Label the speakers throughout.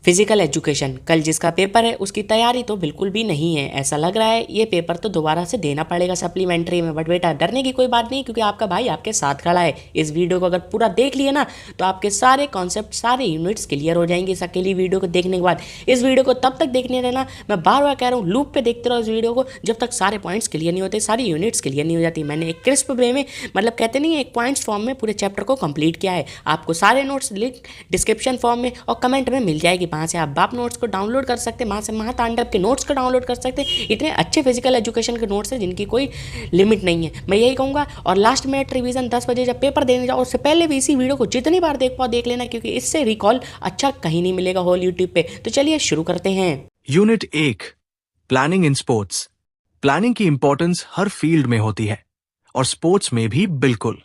Speaker 1: Physical education कल जिसका paper है उसकी तैयारी तो बिल्कुल भी नहीं है। ऐसा लग रहा है ये पेपर तो दोबारा से देना पड़ेगा सप्लीमेंट्री में। बट बेटा डरने की कोई बात नहीं, क्योंकि आपका भाई आपके साथ खड़ा है। इस वीडियो को अगर पूरा देख लिए ना तो आपके सारे कॉन्सेप्ट, सारे यूनिट्स क्लियर हो जाएंगे इस अकेली वीडियो को देखने के बाद। इस वीडियो को तब तक देखने रहना, मैं बार बार कह रहा हूँ, लूप पे देखते रहो इस वीडियो को जब तक सारे पॉइंट्स क्लियर नहीं होते, सारी यूनिट्स क्लियर नहीं हो जाती। मैंने एक क्रिस्प वे में, मतलब कहते नहीं, एक पॉइंट्स फॉर्म में पूरे चैप्टर को कंप्लीट किया है। आपको सारे नोट्स लिंक डिस्क्रिप्शन फॉर्म में और कमेंट में मिल जाएगी। वहाँ से आप बाप नोट्स को डाउनलोड कर सकते हैं, वहाँ से महातांडव के नोट्स को डाउनलोड कर सकते हैं। इतने अच्छे फिजिकल एजुकेशन के नोट्स हैं जिनकी कोई लिमिट नहीं है। मैं यही कहूँगा। और लास्ट मिनट रिवीजन 10 बजे जब पेपर देने जाओ उससे पहले भी इसी वीडियो को जितनी बार देख पाओ देख लेना, क्योंकि इससे रिकॉल अच्छा कहीं नहीं मिलेगा होल यूट्यूब पे। तो चलिए शुरू करते हैं।
Speaker 2: Unit 1 planning in sports. Planning की इंपॉर्टेंस हर फील्ड में होती है और स्पोर्ट्स में भी बिल्कुल।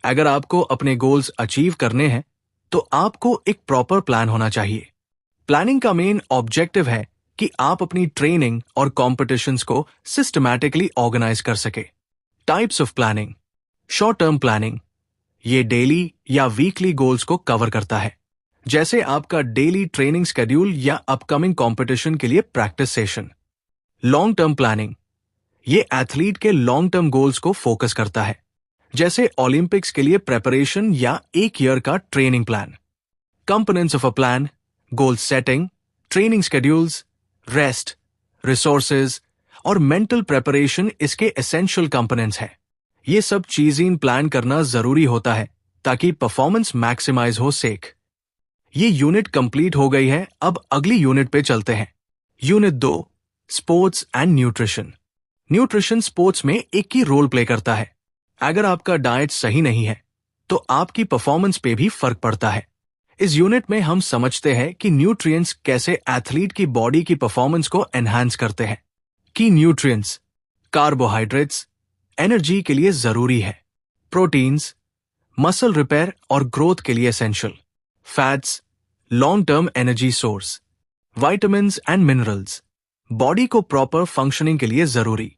Speaker 2: अगर आपको अपने गोल्स अचीव करने हैं तो आपको एक प्रॉपर प्लान होना चाहिए। प्लानिंग का मेन ऑब्जेक्टिव है कि आप अपनी ट्रेनिंग और कॉम्पिटिशन्स को सिस्टमैटिकली ऑर्गेनाइज कर सके। Types of planning. Short term planning, ये डेली या वीकली गोल्स को कवर करता है, जैसे आपका डेली ट्रेनिंग शेड्यूल या अपकमिंग कंपटीशन के लिए practice session. Long term planning, ये एथलीट के लॉन्ग टर्म गोल्स को फोकस करता है, जैसे ओलंपिक्स के लिए प्रेपरेशन या एक ईयर का training plan. Components of a plan: goal setting, training schedules, rest, resources और मेंटल प्रेपरेशन इसके एसेंशियल कंपोनेंट्स हैं। ये सब चीजें प्लान करना जरूरी होता है ताकि परफॉर्मेंस मैक्सिमाइज हो सेक। ये यूनिट कंप्लीट हो गई है, अब अगली यूनिट पे चलते हैं। Unit 2 sports and nutrition. Nutrition sports में एक ही रोल प्ले करता है। अगर आपका डाइट सही नहीं है तो आपकी परफॉर्मेंस पे भी फर्क पड़ता है। इस यूनिट में हम समझते हैं कि न्यूट्रिएंट्स कैसे एथलीट की बॉडी की परफॉर्मेंस को एनहांस करते हैं। की न्यूट्रिएंट्स: कार्बोहाइड्रेट्स, एनर्जी के लिए जरूरी है। प्रोटीन्स, मसल रिपेयर और ग्रोथ के लिए essential. Fats, long term energy source. Vitamins and minerals, body को प्रॉपर फंक्शनिंग के लिए जरूरी।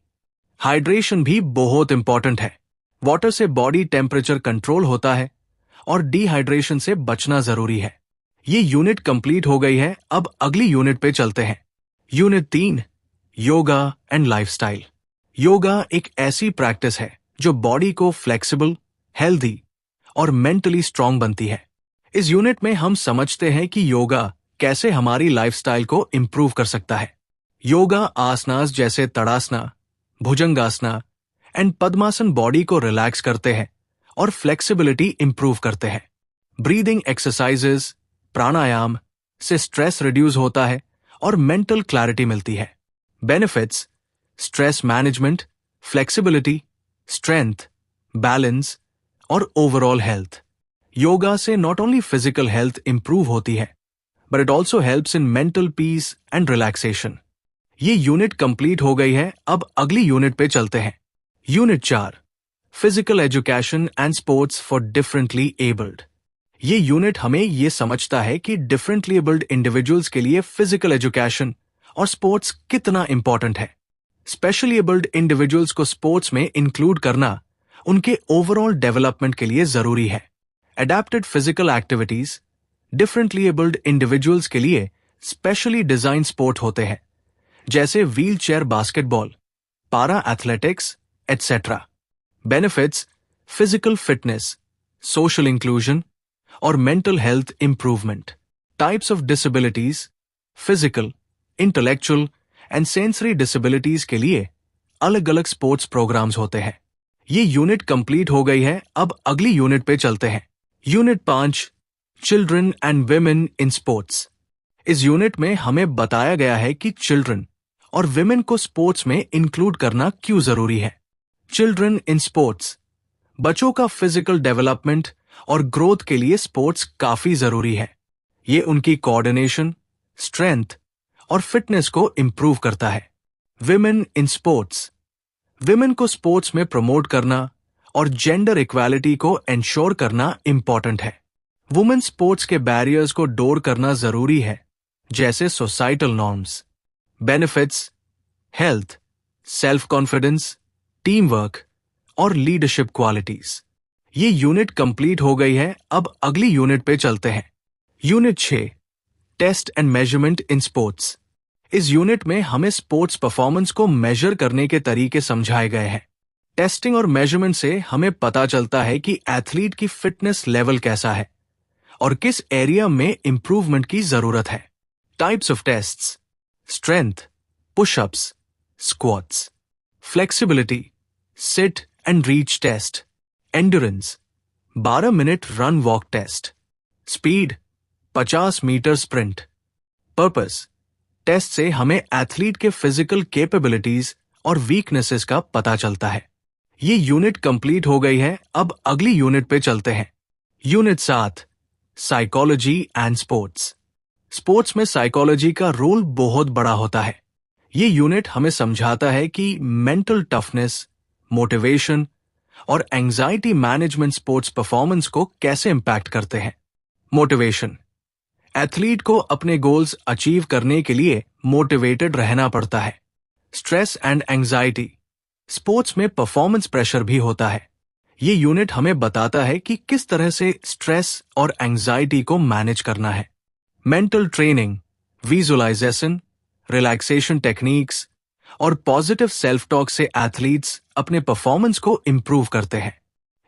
Speaker 2: हाइड्रेशन भी बहुत इंपॉर्टेंट है। वाटर से बॉडी टेम्परेचर कंट्रोल होता है और डिहाइड्रेशन से बचना जरूरी है। ये यूनिट कंप्लीट हो गई है, अब अगली यूनिट पे चलते हैं। Unit 3 yoga and lifestyle. Yoga एक ऐसी प्रैक्टिस है जो बॉडी को फ्लेक्सिबल, हेल्दी और मेंटली स्ट्रांग बनती है। इस यूनिट में हम समझते हैं कि योगा कैसे हमारी लाइफस्टाइल को इंप्रूव कर सकता है। योगा आसनास जैसे तड़ासना, भुजंगासना एंड पद्मासन बॉडी को रिलैक्स करते हैं और फ्लेक्सिबिलिटी इंप्रूव करते हैं। ब्रीदिंग एक्सरसाइजेस, प्राणायाम से स्ट्रेस रिड्यूस होता है और मेंटल क्लैरिटी मिलती है। Benefits: stress management, flexibility, strength, balance और ओवरऑल हेल्थ। योगा से not only physical health improve होती है but it also helps in mental peace and relaxation. ये यूनिट कंप्लीट हो गई है, अब अगली यूनिट पे चलते हैं। Unit 4 physical education and sports for differently abled. ये यूनिट हमें ये समझता है कि डिफरेंटली एबल्ड इंडिविजुअल्स के लिए फिजिकल एजुकेशन और स्पोर्ट्स कितना इंपॉर्टेंट है। स्पेशली एबल्ड इंडिविजुअल्स को स्पोर्ट्स में इंक्लूड करना उनके ओवरऑल डेवलपमेंट के लिए जरूरी है। Adapted physical activities differently abled individuals के लिए स्पेशली डिजाइन स्पोर्ट होते हैं, जैसे wheel chair basketball, para athletics etcetera. Benefits: physical fitness, social inclusion और mental health improvement. Types of disabilities: physical, intellectual and sensory disabilities के लिए अलग अलग स्पोर्ट्स प्रोग्राम्स होते हैं। ये यूनिट कंप्लीट हो गई है, अब अगली यूनिट पे चलते हैं। Unit 5 children and women in sports. इस यूनिट में हमें बताया गया है कि चिल्ड्रन और विमेन को स्पोर्ट्स में इंक्लूड करना क्यों जरूरी है। चिल्ड्रन इन स्पोर्ट्स: बच्चों का फिजिकल डेवलपमेंट और ग्रोथ के लिए स्पोर्ट्स काफी जरूरी है। ये उनकी कोऑर्डिनेशन, स्ट्रेंथ और फिटनेस को इंप्रूव करता है। विमेन इन स्पोर्ट्स: विमेन को स्पोर्ट्स में प्रमोट करना और जेंडर इक्वालिटी को एंश्योर करना इंपॉर्टेंट है। वुमेन स्पोर्ट्स के बैरियर्स को डोर करना जरूरी है, जैसे societal norms. Benefits: health, self confidence, team work और लीडरशिप क्वालिटीज। ये यूनिट कंप्लीट हो गई है, अब अगली यूनिट पे चलते हैं। Unit 6 test and measurement in sports. इस यूनिट में हमें स्पोर्ट्स परफॉर्मेंस को मेजर करने के तरीके समझाए गए हैं। टेस्टिंग और मेजरमेंट से हमें पता चलता है कि एथलीट की फिटनेस लेवल कैसा है और किस एरिया में इंप्रूवमेंट की जरूरत है। Types of tests: strength, pushups, squats; flexibility, sit and reach test; endurance, 12 minute run walk test; speed, 50 metre sprint. Purpose: test से हमें एथलीट के फिजिकल कैपेबिलिटीज और वीकनेसेस का पता चलता है। ये यूनिट कंप्लीट हो गई है, अब अगली यूनिट पे चलते हैं। Unit 7, psychology and sports. Sports में साइकोलॉजी का रोल बहुत बड़ा होता है। ये यूनिट हमें समझाता है कि मेंटल टफनेस, मोटिवेशन और एंजाइटी मैनेजमेंट स्पोर्ट्स परफॉर्मेंस को कैसे इंपैक्ट करते हैं। मोटिवेशन: एथलीट को अपने गोल्स अचीव करने के लिए मोटिवेटेड रहना पड़ता है। स्ट्रेस एंड एंजाइटी: स्पोर्ट्स में परफॉर्मेंस प्रेशर भी होता है। ये यूनिट हमें बताता है कि किस तरह से स्ट्रेस और एंजाइटी को मैनेज करना है। Mental training, visualisation, relaxation techniques और पॉजिटिव सेल्फ टॉक से एथलीट्स अपने परफॉर्मेंस को इंप्रूव करते हैं।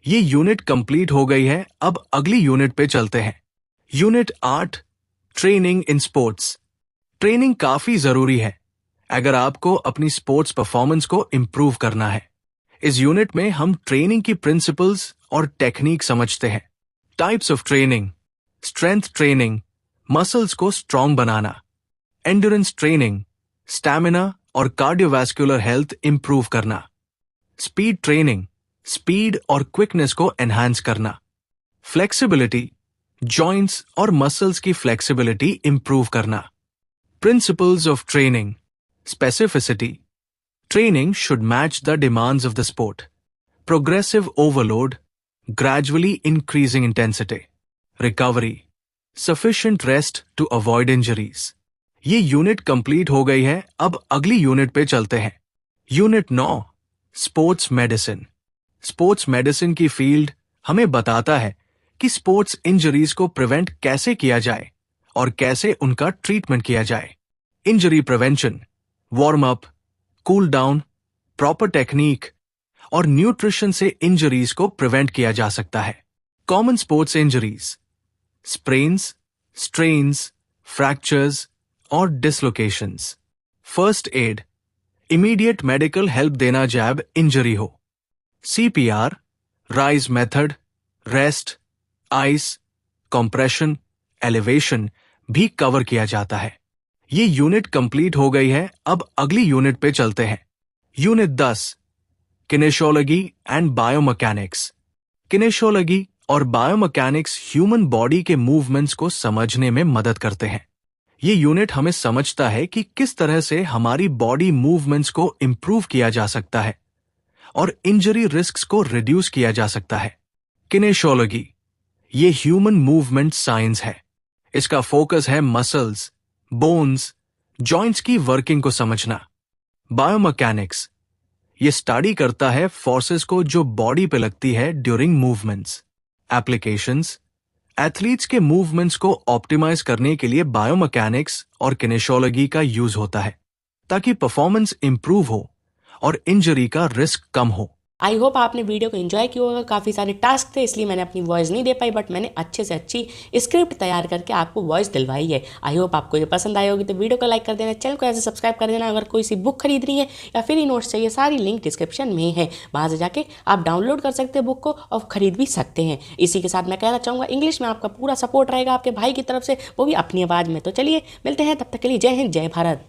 Speaker 2: ये यूनिट कंप्लीट हो गई है, अब अगली यूनिट पे चलते हैं। Unit 8, training in sports. Training काफी जरूरी है अगर आपको अपनी स्पोर्ट्स परफॉर्मेंस को इंप्रूव करना है। इस यूनिट में हम ट्रेनिंग की प्रिंसिपल्स और टेक्निक समझते हैं। Types of training: strength training, muscles को स्ट्रांग बनाना; एंड्योरेंस ट्रेनिंग, स्टैमिना और कार्डियोवैस्कुलर हेल्थ इंप्रूव करना; स्पीड ट्रेनिंग, स्पीड और क्विकनेस को एनहांस करना; फ्लेक्सिबिलिटी, जॉइंट्स और मसल्स की फ्लेक्सिबिलिटी इंप्रूव करना। Principles of training: specificity, training should match the demands of the sport; progressive overload, gradually increasing intensity; recovery, sufficient rest to avoid injuries. ये unit complete हो गई है, अब अगली यूनिट पे चलते हैं। Unit 9, sports medicine. Sports medicine की फील्ड हमें बताता है कि स्पोर्ट्स इंजरीज को प्रिवेंट कैसे किया जाए और कैसे उनका ट्रीटमेंट किया जाए। Injury prevention, warm up, cool down, proper technique और न्यूट्रिशन से इंजरीज को प्रिवेंट किया जा सकता है। Common sports injuries: sprains, strains, fractures और dislocations. First aid: immediate medical help देना जैब इंजरी हो। CPR, RICE method, rest, ice, compression, elevation भी कवर किया जाता है। ये यूनिट कंप्लीट हो गई है, अब अगली यूनिट पे चलते हैं। Unit 10, kinesiology and biomechanics. Kinesiology और बायोमैकेनिक्स ह्यूमन बॉडी के मूवमेंट्स को समझने में मदद करते हैं। ये यूनिट हमें समझता है कि किस तरह से हमारी बॉडी मूवमेंट्स को इंप्रूव किया जा सकता है और इंजरी रिस्क्स को रिड्यूस किया जा सकता है। किनेशियोलॉजी ये ह्यूमन मूवमेंट साइंस है। इसका फोकस है मसल्स, बोन्स, जॉइंट्स की वर्किंग को समझना। बायोमैकेनिक्स ये स्टडी करता है फोर्सेस को जो बॉडी पे लगती है ड्यूरिंग मूवमेंट्स। एप्लीकेशंस: एथलीट्स के मूवमेंट्स को ऑप्टिमाइज करने के लिए बायोमैकेनिक्स और किनेशियोलॉजी का यूज होता है ताकि परफॉर्मेंस इंप्रूव हो और इंजरी का रिस्क कम हो।
Speaker 1: आई होप आपने वीडियो को एंजॉय किया होगा। काफ़ी सारे टास्क थे इसलिए मैंने अपनी वॉइस नहीं दे पाई, बट मैंने अच्छे से अच्छी स्क्रिप्ट तैयार करके आपको वॉइस दिलवाई है। आई होप आपको ये पसंद आई होगी, तो वीडियो को लाइक कर देना, चैनल को ऐसे सब्सक्राइब कर देना। अगर कोई सी बुक खरीदनी है या फ्री नोट्स चाहिए, सारी लिंक डिस्क्रिप्शन में है, वहाँ से जाके आप डाउनलोड कर सकते हैं बुक को और खरीद भी सकते हैं। इसी के साथ मैं कहना चाहूँगा, इंग्लिश में आपका पूरा सपोर्ट रहेगा आपके भाई की तरफ से, वो भी अपनी आवाज़ में। तो चलिए मिलते हैं, तब तक के लिए जय हिंद, जय भारत।